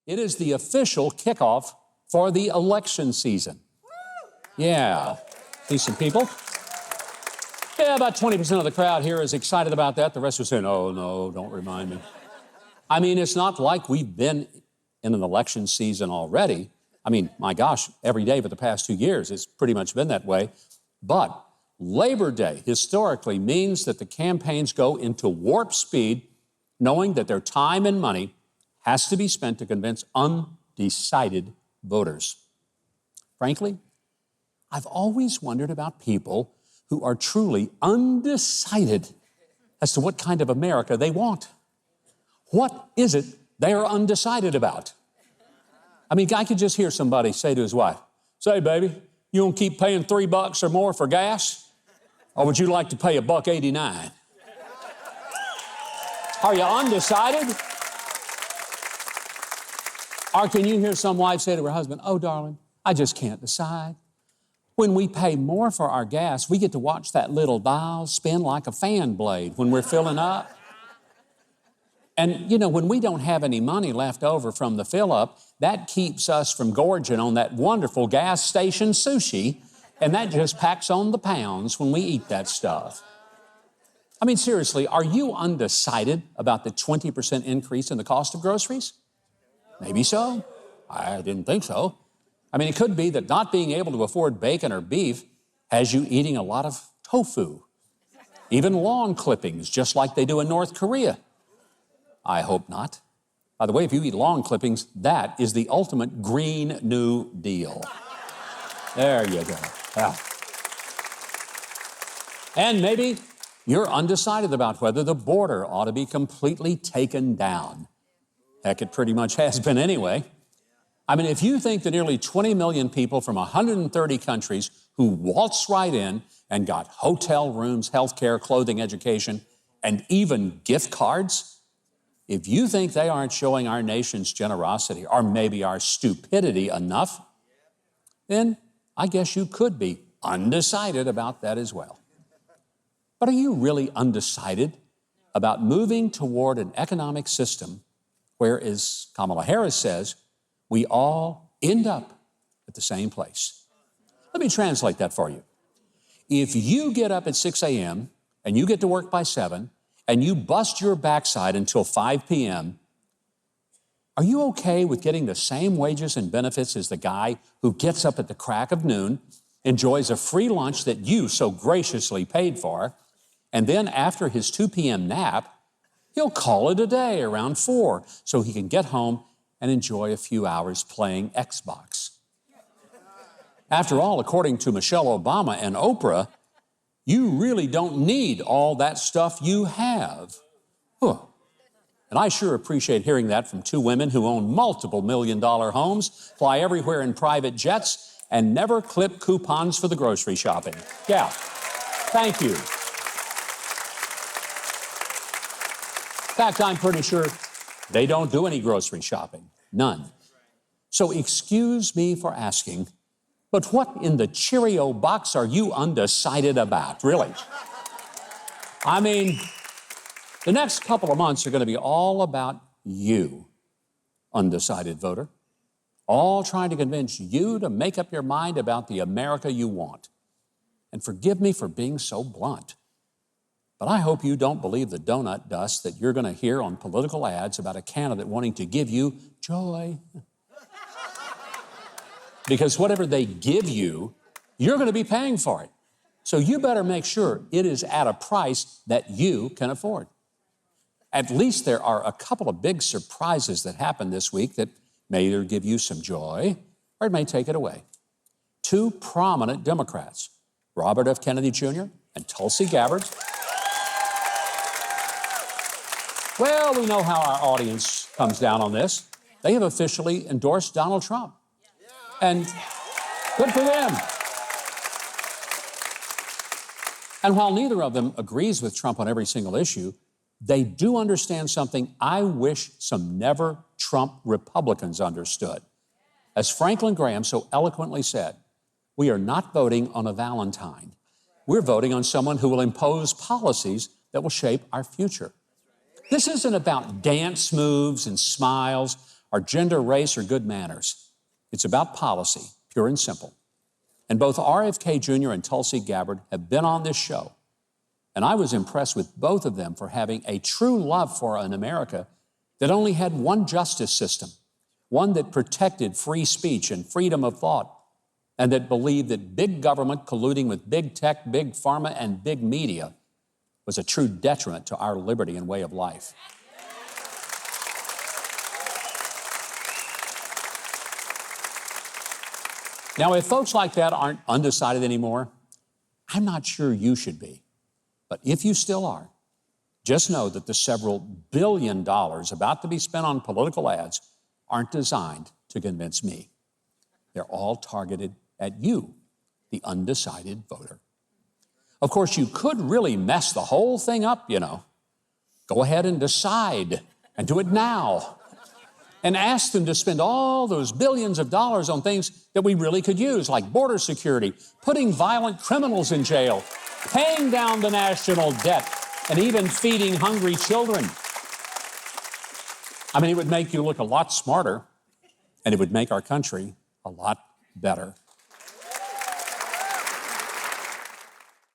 It is the official kickoff for the election season. Yeah, decent people. Yeah, about 20% of the crowd here is excited about that. The rest are saying, oh, no, don't remind me. I mean, it's not like we've been in an election season already. I mean, my gosh, every day for the past 2 years, it's pretty much been that way. But Labor Day historically means that the campaigns go into warp speed, knowing that their time and money has to be spent to convince undecided voters. Frankly, I've always wondered about people who are truly undecided as to what kind of America they want. What is it they are undecided about? I mean, I could just hear somebody say to his wife, say, baby, you gonna keep paying $3 or more for gas? Or would you like to pay $1.89? Are you undecided? Or can you hear some wife say to her husband, oh, darling, I just can't decide. When we pay more for our gas, we get to watch that little dial spin like a fan blade when we're filling up. And, you know, when we don't have any money left over from the fill-up, that keeps us from gorging on that wonderful gas station sushi, and that just packs on the pounds when we eat that stuff. I mean, seriously, are you undecided about the 20% increase in the cost of groceries? Maybe so. I didn't think so. I mean, it could be that not being able to afford bacon or beef has you eating a lot of tofu, even lawn clippings, just like they do in North Korea. I hope not. By the way, if you eat lawn clippings, that is the ultimate Green New Deal. There you go. Yeah. And maybe you're undecided about whether the border ought to be completely taken down. Heck, it pretty much has been anyway. I mean, if you think that nearly 20 million people from 130 countries who waltzed right in and got hotel rooms, health care, clothing, education, and even gift cards, if you think they aren't showing our nation's generosity or maybe our stupidity enough, then I guess you could be undecided about that as well. But are you really undecided about moving toward an economic system where, as Kamala Harris says, we all end up at the same place? Let me translate that for you. If you get up at 6 a.m. and you get to work by 7 and you bust your backside until 5 p.m., are you okay with getting the same wages and benefits as the guy who gets up at the crack of noon, enjoys a free lunch that you so graciously paid for, and then after his 2 p.m. nap, he'll call it a day around 4 so he can get home and enjoy a few hours playing Xbox? After all, according to Michelle Obama and Oprah, you really don't need all that stuff you have. Huh. And I sure appreciate hearing that from two women who own multiple million-dollar homes, fly everywhere in private jets, and never clip coupons for the grocery shopping. Yeah, thank you. In fact, I'm pretty sure they don't do any grocery shopping, none. So excuse me for asking, but what in the Cheerio box are you undecided about, really? I mean, the next couple of months are going to be all about you, undecided voter, all trying to convince you to make up your mind about the America you want. And forgive me for being so blunt, but I hope you don't believe the donut dust that you're going to hear on political ads about a candidate wanting to give you joy. Because whatever they give you, you're going to be paying for it. So you better make sure it is at a price that you can afford. At least there are a couple of big surprises that happened this week that may either give you some joy or it may take it away. Two prominent Democrats, Robert F. Kennedy Jr. and Tulsi Gabbard. Well, we know how our audience comes down on this. They have officially endorsed Donald Trump. And good for them. And while neither of them agrees with Trump on every single issue, they do understand something I wish some never-Trump Republicans understood. As Franklin Graham so eloquently said, we are not voting on a Valentine. We're voting on someone who will impose policies that will shape our future. This isn't about dance moves and smiles or gender, race, or good manners. It's about policy, pure and simple. And both RFK Jr. and Tulsi Gabbard have been on this show. And I was impressed with both of them for having a true love for an America that only had one justice system, one that protected free speech and freedom of thought, and that believed that big government colluding with big tech, big pharma, and big media was a true detriment to our liberty and way of life. Now, if folks like that aren't undecided anymore, I'm not sure you should be. But if you still are, just know that the several $1 billion about to be spent on political ads aren't designed to convince me. They're all targeted at you, the undecided voter. Of course, you could really mess the whole thing up, you know. Go ahead and decide, and do it now. And ask them to spend all those billions of dollars on things that we really could use, like border security, putting violent criminals in jail, paying down the national debt, and even feeding hungry children. I mean, it would make you look a lot smarter, and it would make our country a lot better.